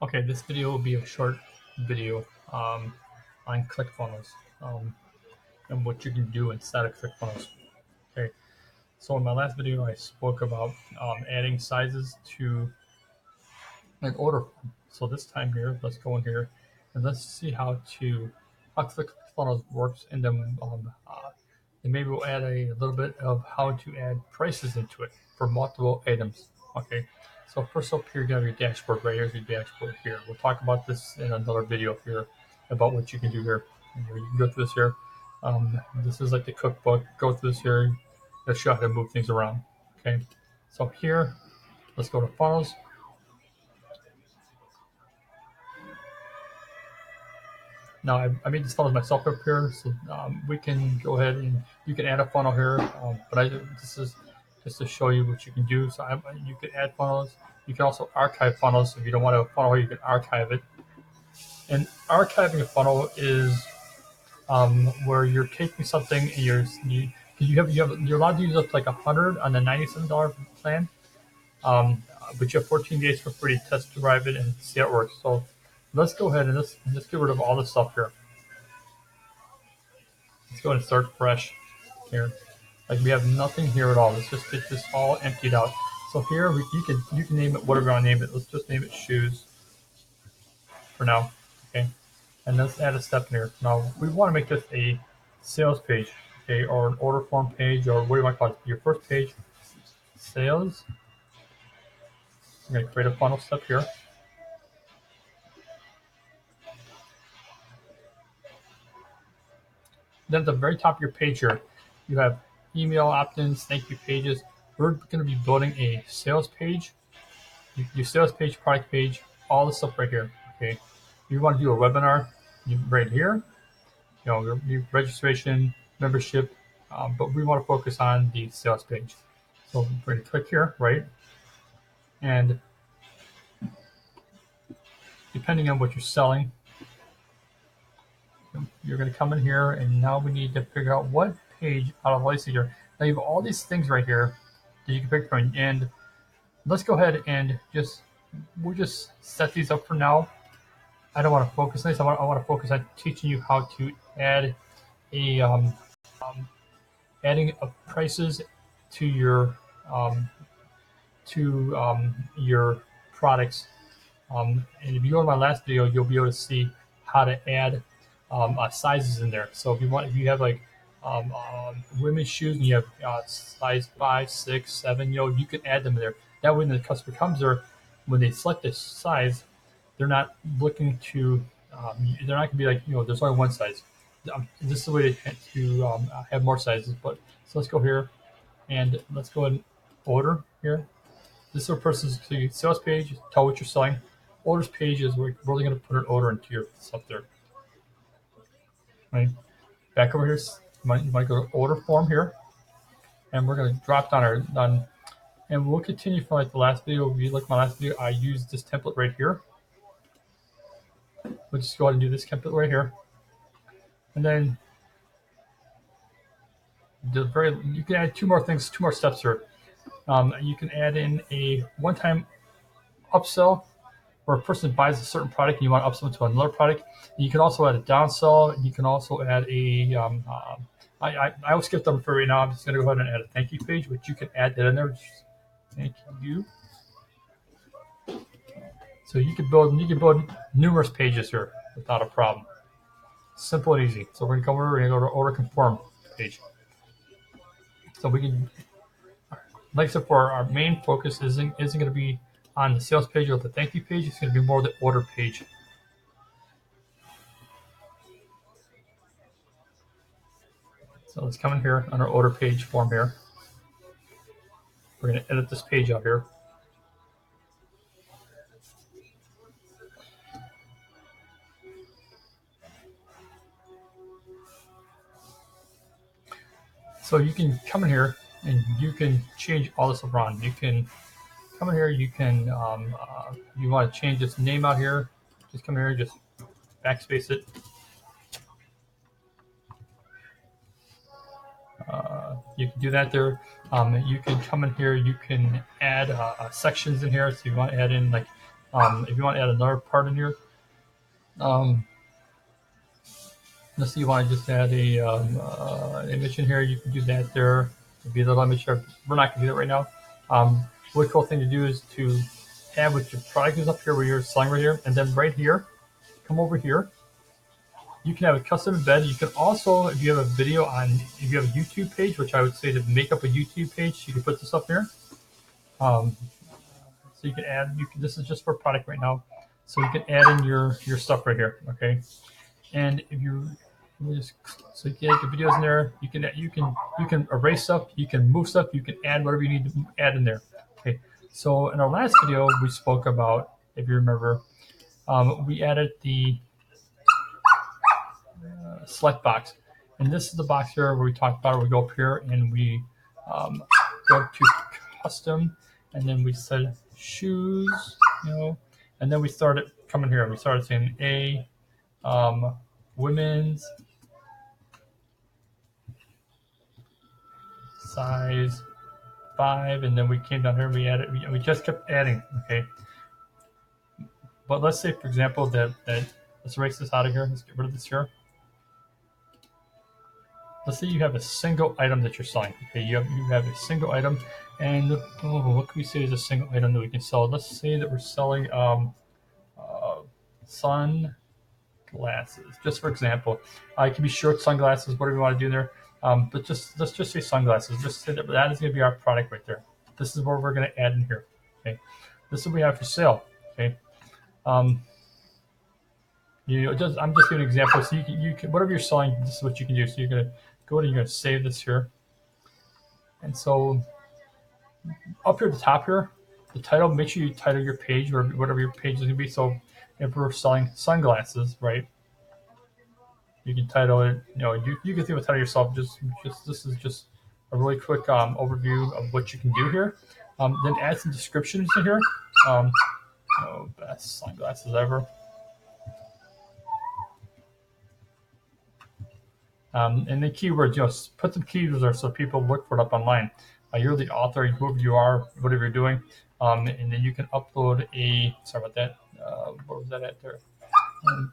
Okay, this video will be a short video on ClickFunnels and what you can do inside of ClickFunnels. Okay, so in my last video, I spoke about adding sizes to like order form. So this time here, let's go in here and let's see how ClickFunnels works, and maybe we'll add a little bit of how to add prices into it for multiple items. Okay, so first up here, you have your dashboard. Right here's your dashboard here. We'll talk about this in another video here about what you can do here. And you can go through this here. This is like the cookbook. Go through this here. It'll show you how to move things around. Okay, so here, let's go to funnels. Now I made this funnel myself up here, so we can go ahead and you can add a funnel here. This is just to show you what you can do. You can add funnels. You can also archive funnels. If you don't want a funnel here, you can archive it. And archiving a funnel is where you're taking something and you're allowed to use up to like 100 on the $97 plan, but you have 14 days for free to test drive it and see how it works. So let's go ahead and let's get rid of all this stuff here. Let's go ahead and start fresh here. Like we have nothing here at all. Let's just get this all emptied out. So here you can name it whatever you want to name it. Let's just name it shoes for now. Okay. And let's add a step in here. Now we want to make this a sales page, okay, or an order form page, or what do you want to call it? Your first page, sales. I'm going to create a funnel step here. Then at the very top of your page here, you have email opt-ins, thank you pages. We're going to be building a sales page, your sales page, product page, all this stuff right here. Okay, if you want to do a webinar, right here, your registration, membership, but we want to focus on the sales page. So we're going to click here, right? And depending on what you're selling, you're going to come in here, and now we need to figure out what page out of all these here. Now you have all these things right here that you can pick from, and let's go ahead and we'll just set these up for now. I don't want to focus on this. I want to focus on teaching you how to add adding prices to your products. And if you go to my last video, you'll be able to see how to add sizes in there. So if you have like women's shoes and you have size 5, 6, 7, you can add them in there. That way, when the customer comes there, when they select this size, they're not looking to, they're not going to be like, there's only one size. This is the way to have more sizes. So let's go here and let's go ahead and order here. This is a person's sales page, tell what you're selling. Orders page is where we're really going to put an order into your stuff there. Right. Back over here, you might go to order form here, and we're going to drop down and we'll continue from like the last video. If you look at my last video, I used this template right here. We'll just go ahead and do this template right here, and then you can add two more steps here. You can add in a one-time upsell, where a person buys a certain product and you want to upsell to another product. And you can also add a downsell. And you can also add a I will skip them for right now. I'm just going to go ahead and add a thank you page, which you can add that in there. Thank you. So you can build numerous pages here without a problem. Simple and easy. So we're going to come over. We're going to go to order conform page. So we can, like I said, for our main focus isn't going to be on the sales page or the thank you page. It's going to be more the order page. So let's come in here on our order page form here. We're going to edit this page out here. So you can come in here and you can change all this around. You can come in here. You can you want to change this name out here. Just come here, just backspace it. You can do that there. You can come in here. You can add sections in here. So you want to add in like If you want to add another part in here, let's say you want to just add a image in here, you can do that there. Maybe a little image here. We're not going to do that right now. One cool thing to do is to have what your product is up here where you're selling right here, and then right here, come over here. You can have a custom embed. You can also, if you have a video on, if you have a YouTube page, which I would say to make up a YouTube page, you can put this up here. So you can add, this is just for product right now. So you can add in your stuff right here, okay? And if you just, so you can add your videos in there. You can erase stuff, you can move stuff, you can add whatever you need to add in there. Okay. So in our last video, we spoke about, if you remember, we added the select box, and this is the box here where we talked about it. We go up here and we go to custom, and then we said shoes, and then we started coming here. We started saying women's size 5, and then we came down here and we added. We just kept adding. Okay. But let's say, for example, that let's erase this out of here. Let's get rid of this here. Let's say you have a single item that you're selling. Okay, you have a single item, and what can we say is a single item that we can sell? Let's say that we're selling sunglasses, just for example. It can be short sunglasses, whatever you want to do there. But let's just say sunglasses. Just say that is going to be our product right there. This is what we're going to add in here. Okay, this is what we have for sale. Okay. I'm just giving an example. So you can whatever you're selling, this is what you can do. So you're going to go and you're going to save this here. And so up here at the top here, the title, make sure you title your page or whatever your page is going to be. So if we're selling sunglasses, right, you can title it, you can think of a title yourself. Just this is just a really quick overview of what you can do here. Then add some descriptions in here. Best sunglasses ever. And the keywords, put some keywords there so people look for it up online. You're the author, whoever you are, whatever you're doing, and then you can upload a. Sorry about that. What was that at there?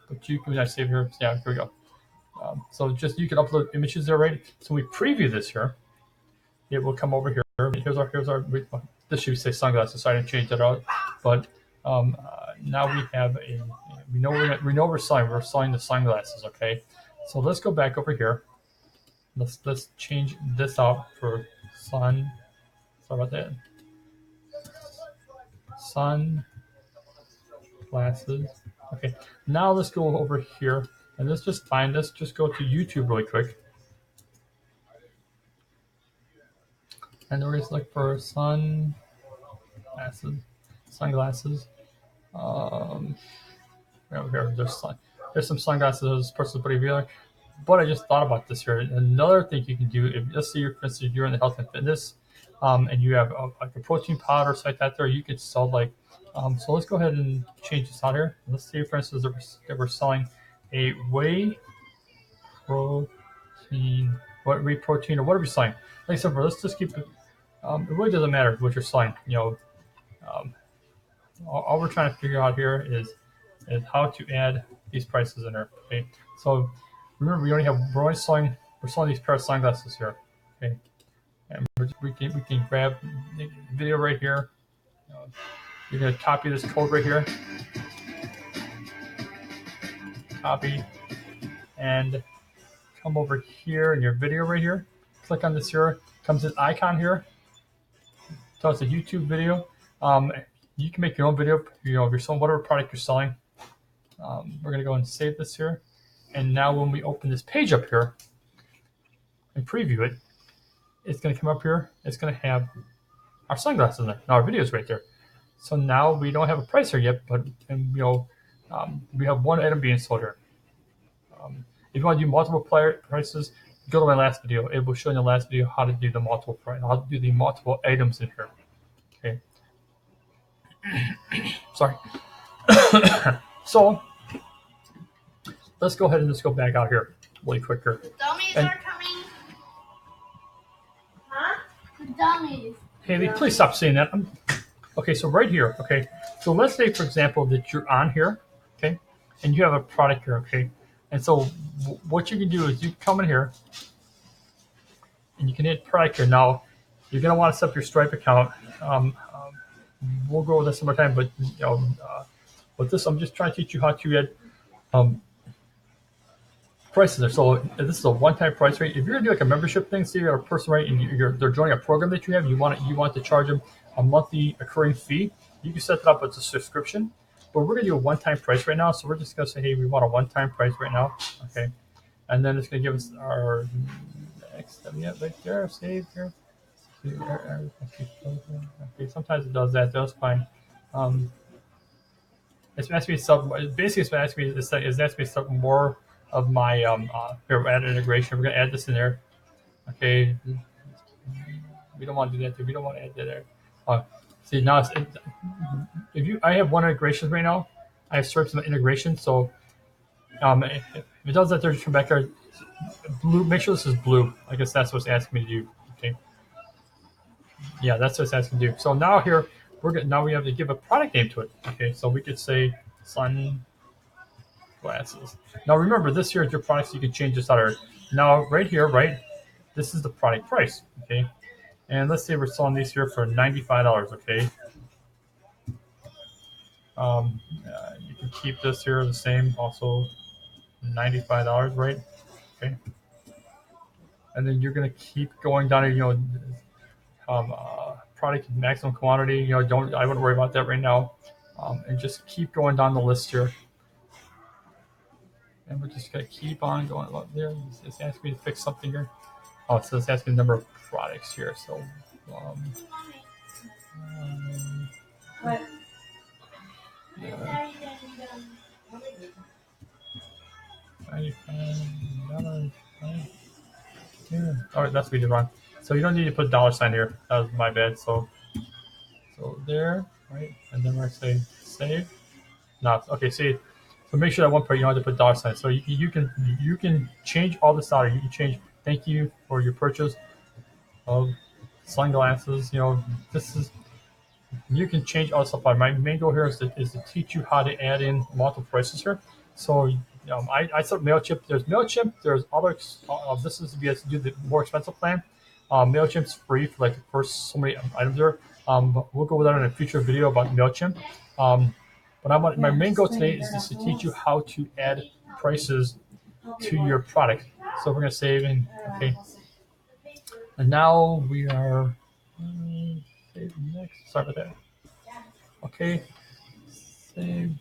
But you can save here. Yeah, here we go. So just you can upload images there, right? So we preview this here. It will come over here. Here's our. This should say sunglasses. So I didn't change that out, but now we have a. We know we're selling. We're selling the sunglasses. Okay. So let's go back over here. Let's change this out for sun. Sorry about that. Sun glasses. Okay. Now let's go over here and let's just find this. Just go to YouTube really quick. And we're going to look for sunglasses. There's some sunglasses. Person's pretty real. But I just thought about this here. Another thing you can do, if let's say for instance you're in the health and fitness, and you have like a protein powder site out there, you could sell like. So let's go ahead and change this out here. Let's say for instance that we're selling a whey protein, whey protein or whatever you're selling. Like I said, let's just keep it. It really doesn't matter what you're selling. All we're trying to figure out here is how to add these prices in there. Okay, so. Remember, we're selling these pair of sunglasses here. Okay, and we can grab the video right here. You're gonna copy this code right here. Copy, and come over here in your video right here. Click on this here. Comes this icon here. So it's a YouTube video. You can make your own video. If you're selling whatever product you're selling. We're gonna go and save this here. And now when we open this page up here and preview it, it's going to come up here. It's going to have our sunglasses in there. Now our video is right there. So now we don't have a price here yet, but we have one item being sold here. If you want to do multiple prices, go to my last video. It will show in the last video how to do the multiple items in here. Okay. Sorry. So. Let's go ahead and just go back out here really quick here. The dummies are coming. Huh? The dummies. Haley, please stop saying that. Okay, so right here, okay. So let's say, for example, that you're on here, okay, and you have a product here, okay. And so what you can do is you come in here and you can hit product here. Now, you're gonna want to set up your Stripe account. We'll go over this some more time, but with this, I'm just trying to teach you how to add um, prices there. So this is a one-time price rate. If you're gonna do like a membership thing, say you're a person, right, and they're joining a program that you have, you want to charge them a monthly occurring fee. You can set that up as a subscription. But we're gonna do a one-time price right now. So we're just gonna say, hey, we want a one-time price right now, okay? And then it's gonna give us our next step. Yeah, right there, save here. Okay, sometimes it does that. That's fine. It's asking me some. Basically, it's asking me is asking me some more of my here. Add integration. We're gonna add this in there. Okay. We don't want to do that. We don't want to add that there. See now, I have one integration right now. I have served some integration. So if it does that, there's back there. Blue. Make sure this is blue. I guess that's what it's asking me to do. Okay. Yeah, that's what it's asking to do. So now here now we have to give a product name to it. Okay, so we could say sunglasses. Now remember, this here is your product, so you can change this out. Now right here, right, this is the product price. Okay, and let's say we're selling these here for $95. Okay, you can keep this here the same, also $95, right? Okay, and then you're gonna keep going down. Product maximum quantity. I wouldn't worry about that right now, and just keep going down the list here. And we're just gonna keep on going up there. It's asking me to fix something here. Oh, so it's asking the number of products here. So, What? yeah. $95. Yeah. All right, that's what we did wrong. So you don't need to put $sign here. That was my bad. So there, right? And then we're gonna say save. No, okay. See, so make sure that one part you don't have to put $sign. So you can change all this out. You can change. Thank you for your purchase of sunglasses. This is you can change all this stuff out. My main goal here is to teach you how to add in multiple prices here. So I set up MailChimp. There's MailChimp. There's other. This is you have to do the more expensive plan. MailChimp's free for like the first so many items there. We'll go over that in a future video about MailChimp. But my main goal today is just to teach you how to add prices to your product. So we're gonna save and okay. And now we are save next. Sorry about that. Okay. Save.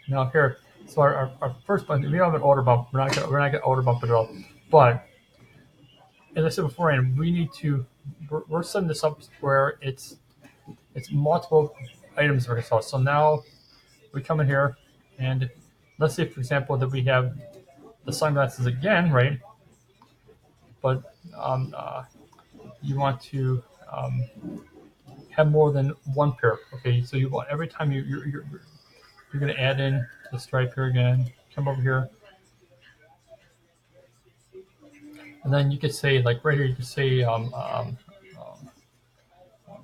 Now here, so our first button, we don't have an order bump. We're not gonna order bump it at all. But as I said beforehand, we need to. We're setting this up where it's multiple items we're gonna sell. So now we come in here, and let's say, for example, that we have the sunglasses again, right? But you want to have more than one pair. Okay, so you want every time you're going to add in the stripe here again. Come over here, and then you could say like right here. You could say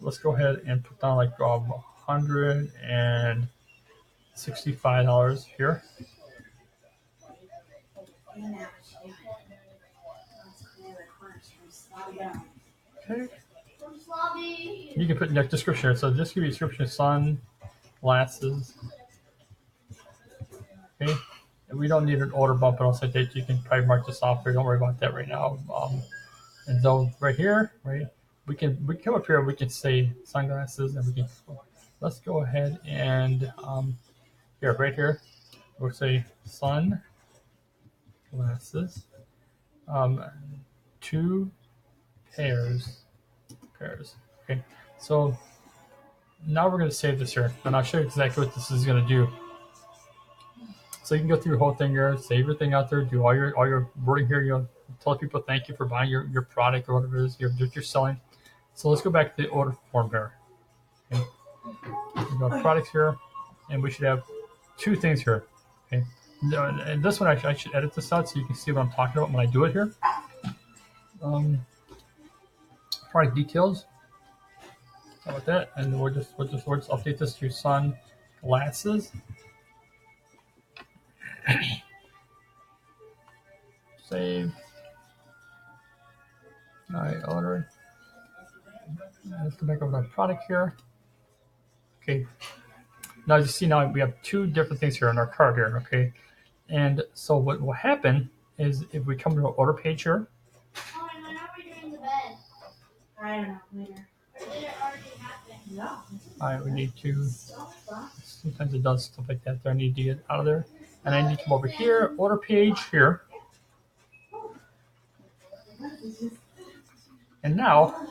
let's go ahead and put down like $165 here. Okay. You can put in the description. So just give you a description of sunglasses. Okay. And we don't need an order bump, but I'll say that you can probably mark this off here. Don't worry about that right now. And so right here, right, we come up here. We can say sunglasses, and we can. Let's go ahead and here, right here, we'll say sunglasses. 2 pairs. Okay. So now we're going to save this here, and I'll show you exactly what this is going to do. So you can go through your whole thing here, save everything out there, do all your wording here. Tell people thank you for buying your product or whatever it is you're selling. So let's go back to the order form here. Okay. We go products here, and we should have 2 things here. Okay. And this one I should edit this out so you can see what I'm talking about when I do it here. Product details. How about that? And we'll just update this to sunglasses. Save. All right, order. Let's go back over to our product here. Okay. Now you see, now we have two different things here on our cart here. Okay. And so what will happen is if we come to our order page here. Oh, and when are we doing the bed? I don't know. Later. Or did it already happen? No. All right, we need to. Sometimes it does stuff like that. There, I need to get out of there, and I need to come over here, order page here, and now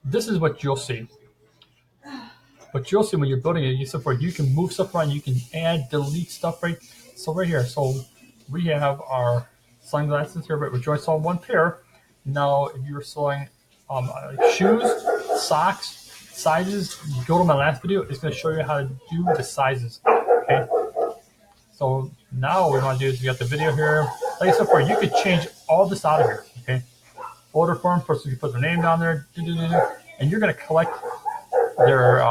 this is what you'll see. What you'll see when you're building it, you can move stuff around, you can add, delete stuff right. So right here, so we have our sunglasses here, but we're just on one pair. Now, if you're sewing shoes, socks, sizes, you go to my last video. It's going to show you how to do the sizes. Okay. So now what we want to do is we got the video here. Like I said before, you could change all this out of here. Okay. Order form, first you can put their name down there, and you're going to collect their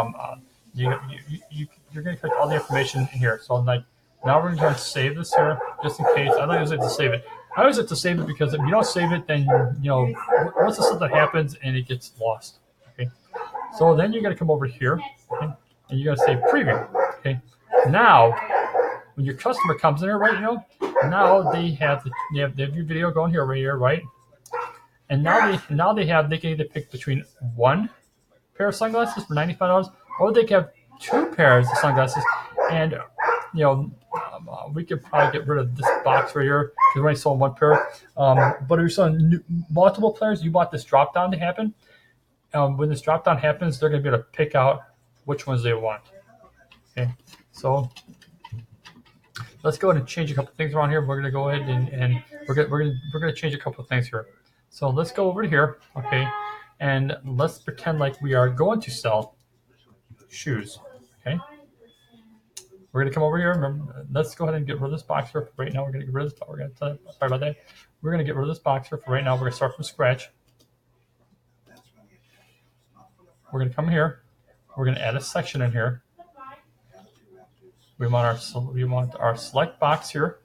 you're going to collect all the information in here. So like now we're going to save this here just in case. I don't use it to save it. I always have to save it because if you don't save it, then once something happens and it gets lost. Okay. So then you're going to come over here, okay, and you're going to say preview. Okay. Now, when your customer comes in here, right, now they have your video going here, right? And now they can either pick between one pair of sunglasses for $95, or they can have two pairs of sunglasses, and we could probably get rid of this box right here because we're only selling one pair. But if you're selling multiple pairs, you want this drop down to happen. When this drop down happens, they're going to be able to pick out which ones they want. Okay, so let's go ahead and change a couple things around here. We're going to go ahead and we're going to change a couple of things here. So let's go over here, okay, and let's pretend like we are going to sell shoes. Okay, we're going to come over here. Remember, let's go ahead and get rid of this box here. Right now, we're going to get rid of this. Sorry about that. We're going to get rid of this box here for right now. We're going to start from scratch. We're going to come here. We're going to add a section in here. We want our select box here,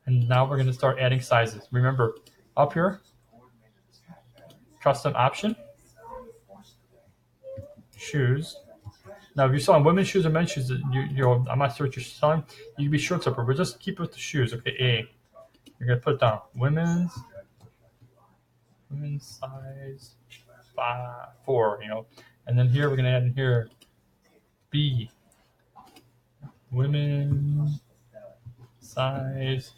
and now we're going to start adding sizes. Remember, up here, custom option, shoes. Now, if you're selling women's shoes or men's shoes, I'm not sure what you're selling. You can be short zipper, but just keep it with the shoes. Okay, A. You're going to put it down. Women's size 4, and then here we're going to add in here B. Women's size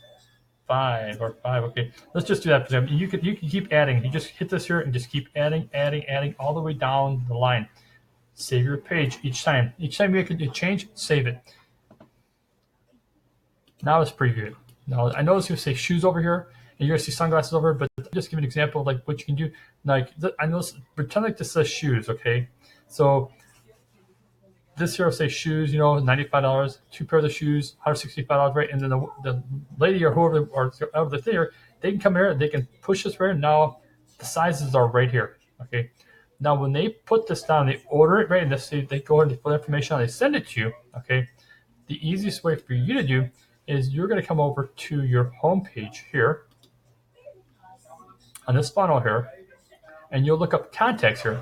5 or 5. Okay, let's just do that for them. You can keep adding. You just hit this here and just keep adding all the way down the line. Save your page each time. Each time you make a change, save it. Now let's preview it. Now I know it's going to say shoes over here, and you're going to see sunglasses over here, but just give an example of like what you can do. Like I know, pretend like this says shoes. Okay, so this here will say shoes, $95, 2 pairs of shoes, $165, right? And then the lady or whoever or the thing, they can come here, they can push this right. Now the sizes are right here. Okay. Now when they put this down, they order it, right? And they go ahead and put information on, they send it to you. Okay. The easiest way for you to do is you're going to come over to your home page here on this funnel here, and you'll look up contacts here.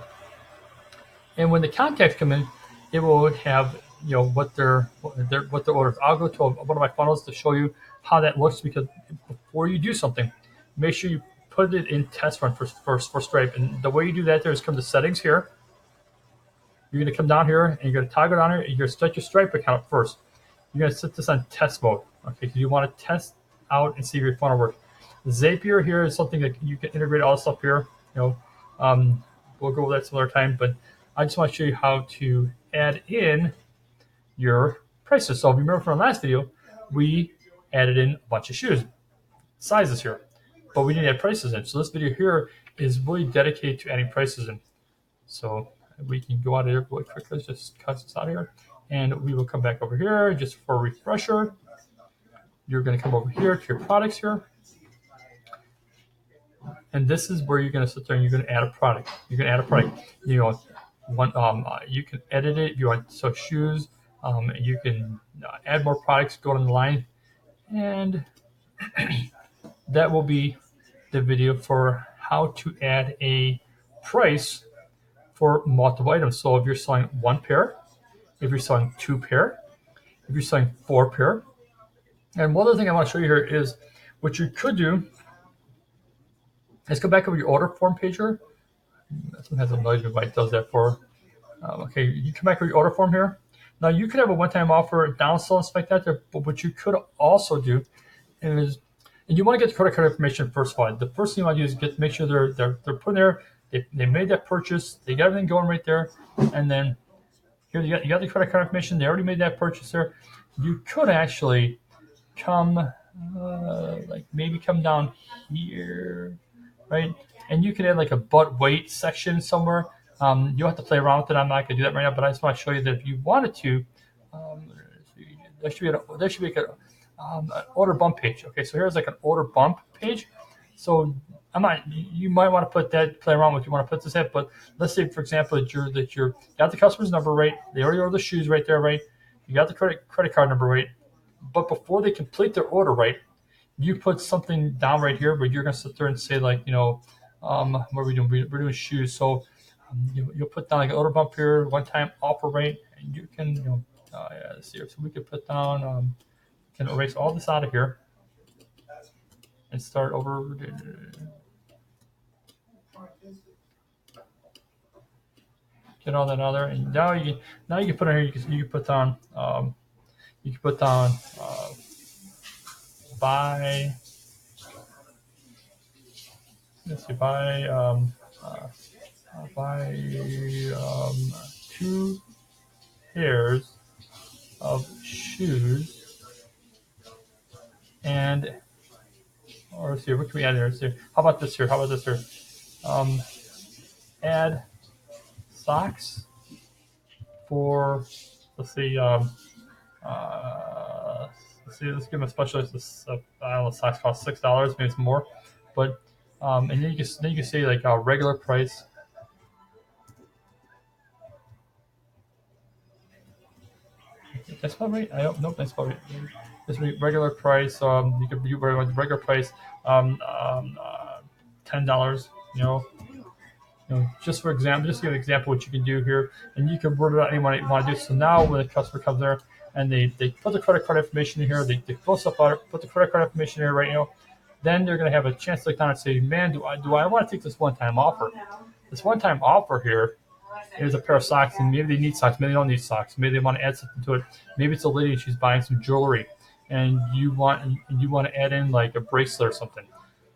And when the contacts come in, it will have what their orders. I'll go to one of my funnels to show you how that looks, because before you do something, make sure you put it in test run for Stripe. And the way you do that there is come to settings here. You're going to come down here and you're going to toggle down here. You're going to set your Stripe account first. You're going to set this on test mode. Okay, because you want to test out and see if your funnel works. Zapier here is something that you can integrate all the stuff here. We'll go over that some other time, but I just want to show you how to add in your prices. So if you remember from our last video, we added in a bunch of shoes, sizes here, but we didn't add prices in. So this video here is really dedicated to adding prices in. So we can go out of here really quickly. Let's just cut this out here, and we will come back over here just for a refresher. You're going to come over here to your products here. And this is where you're going to sit there and you're going to add a product. You can add a product. You know, you can edit it if you want. So shoes, you can add more products, go on the line, and that will be the video for how to add a price for multiple items. So if you're selling one pair, if you're selling two pair, if you're selling four pair. And one other thing I want to show you here is what you could do is go back over your order form page here. Sometimes it noise me why it does that for. Okay, you come back to your order form here. Now you could have a one-time offer, downsell, and stuff like that there, but what you could also do is, and you want to get the credit card information first of all. The first thing you want to do is make sure they're putting there, they made that purchase, they got everything going right there, and then here you got the credit card information, they already made that purchase there. You could actually come, like maybe come down here, right? And you could add like a but wait section somewhere. You'll have to play around with it. I'm not going to do that right now, but I just want to show you that if you wanted to, there should be an order bump page. Okay, so here's like an order bump page. So you might want to put that, play around with. You want to put this in, but let's say, for example, that you got the customer's number right. They already ordered the shoes right there, right? You got the credit card number right, but before they complete their order right, you put something down right here where you're going to sit there and say like, what are we doing? We're doing shoes. So you'll put down like an order bump here, one-time offer rate, and you can, let's see here. So we could put down, can erase all this out of here and start over. Get all that out there, and now you can put on here. You can put down, buy. Let's see, buy 2 pairs of shoes, and or let's see, what can we add here? Let's see, how about this here? Add socks for, let's see, let's give them a special. This, I don't know, socks cost $6, maybe it's more, but and then you can say like a regular price. That's about right. I don't know. That's about right. This regular price. You could do regular price. $10. Just for example, just to give an example what you can do here, and you can word it out any way you want to do. So now when the customer comes there and they put the credit card information in here, they close up on it, put the credit card information here right now, then they're going to have a chance to look down and say, man, do I want to take this one-time offer? This one-time offer here is a pair of socks, and maybe they need socks, maybe they don't need socks, maybe they want to add something to it. Maybe it's a lady and she's buying some jewelry, and you want to add in like a bracelet or something.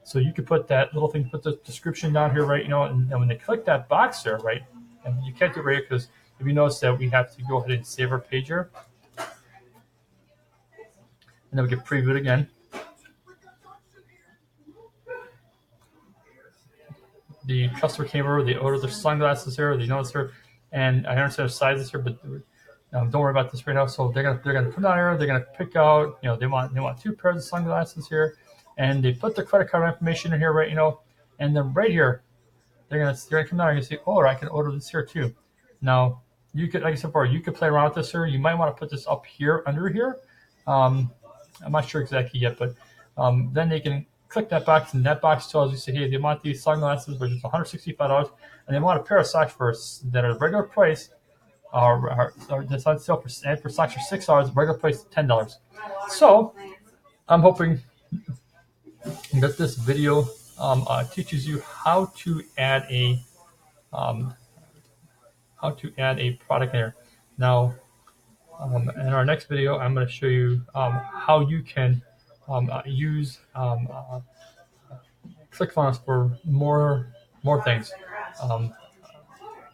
So you could put that little thing, put the description down here, right? And when they click that box there, right? And you can't do it right here because if you notice that we have to go ahead and save our page here, and then we can preview it again. The customer came over, they ordered their sunglasses here, they noticed here, and I understand the sizes here, but don't worry about this right now. So they're gonna come down here, they're gonna pick out, they want 2 pairs of sunglasses here, and they put the credit card information in here, right? And then right here, they're gonna come down and say, oh, I can order this here too. Now you could, like I said before, you could play around with this here. You might want to put this up here under here. I'm not sure exactly yet, but then they can click that box, and that box tells you, say, hey, they want these sunglasses, which is $165, and they want a pair of socks that are regular price, or that's on sale for socks for $6, regular price $10. So I'm hoping that this video teaches you how to add a product in here. Now, in our next video, I'm going to show you how you can use ClickFunnels for more things.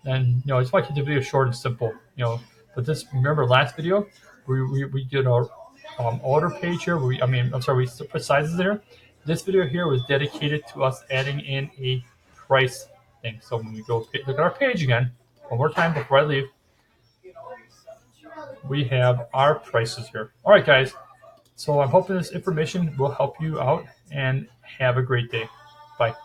And I just want to keep the video short and simple. But remember last video we did our order page here. We put sizes there. This video here was dedicated to us adding in a price thing. So when we go look at our page again, one more time before I leave, we have our prices here. All right, guys. So I'm hoping this information will help you out, and have a great day. Bye.